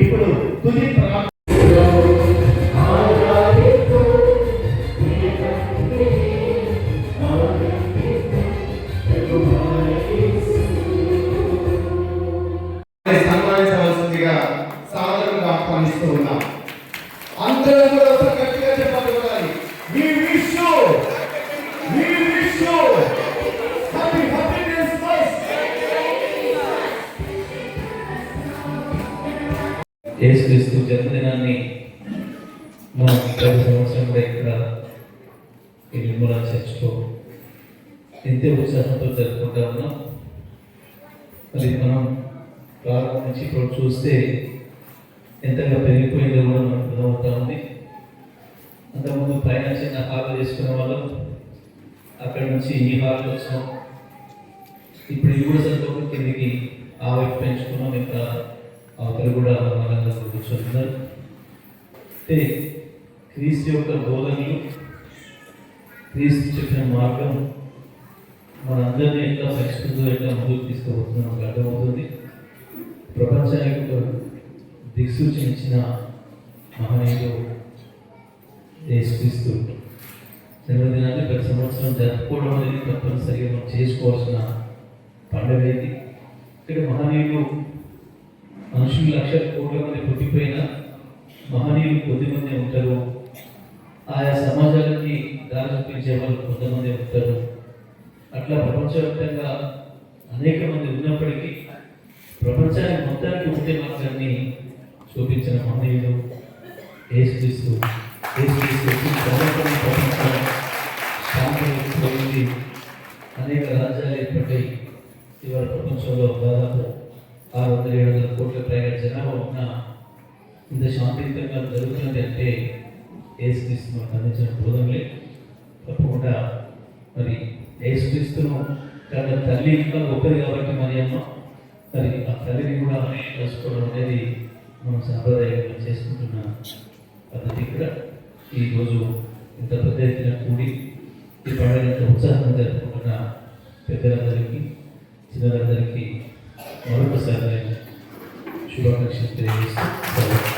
ఇప్పుడు తుది సన్మానించవలసిందిగా సాదరంగా ఆహ్వానిస్తూ ఉన్నాం. అందరూ కూడా గట్టిగా చెప్పాలి. యేసుక్రీస్తు జన్మదినాన్ని మనం ప్రతి సంవత్సరం కూడా ఇక్కడ ఈ నిర్మలా చర్చ్లో ఎంతో ఉత్సాహంతో జరుపుకుంటా ఉన్నాం. మరి మనం ప్రారంభం నుంచి ఇప్పుడు చూస్తే ఎంతగా పెరిగిపోయిందో కూడా మనకు అర్థమవుతా ఉంది. అంతకుముందు పైన చిన్న హాల్ చేసుకునే వాళ్ళం, అక్కడి నుంచి ఈ హాల్కి వచ్చాం. ఇప్పుడు ఈ కూడా సంతోషం కిందికి ఆ వైపు పెంచుకున్నాం. ఇంకా అవతలు కూడా మనంగా కూర్చోతున్నారు. అంటే క్రీస్తు యొక్క బోధనలు, క్రీస్తు చెప్పిన మార్గం మనందరినీ ఎట్లా పరిష్కృతో ఎట్లా ముందుకు తీసుకుపోతున్నాం మనకు అర్థమవుతుంది. ప్రపంచానికి ఒక దిక్సూచన ఇచ్చిన మహనీయుడు యేసుక్రీస్తు జన్మదినాన్ని ప్రతి సంవత్సరం జరుపుకోవడం అనేది తప్పనిసరిగా మనం చేసుకోవాల్సిన పండుగ ఇది. ఇక్కడ మహనీయులు మనుషులు లక్షల కోట్ల మంది పుట్టిపోయినా మహనీయులు కొద్దిమంది ఉంటారు. ఆయా సమాజాలకి దారి చూపించే వాళ్ళు కొంతమంది ఉంటారు. అట్లా ప్రపంచవ్యాప్తంగా అనేక మంది ఉన్నప్పటికీ ప్రపంచానికి మొత్తానికి ఉండే మార్గాన్ని చూపించిన మహనీయులు యేసుక్రీస్తు. శాంతి అనేక రాజ్యాలు ఏర్పడ్డాయి. ఇవాళ ప్రపంచంలో దాదాపు 600-700 కోట్ల పైగా జనాభా ఉన్న ఇంత శాంతియుతంగా జరుగుతున్నది అంటే యేసుక్రీస్తు మనకు అందించిన బోధనలే. తప్పకుండా మరి యేసుక్రీస్తును తన తల్లి ఇంకా గొప్పది కాబట్టి మరి అమ్మ మరి ఆ తల్లిని కూడా తెలుసుకోవడం అనేది మనం సాంప్రదాయంగా చేసుకుంటున్న పద్ధతి. కూడా ఈరోజు ఇంత పెద్ద ఎత్తున కూడి ఈ పండుగ ఇంత ఉత్సాహంగా జరుపుకుంటున్న పెద్దలందరికీ చిన్నలందరికీ మరొకసారి శుభాకాంక్షలు తెలియజేస్తూ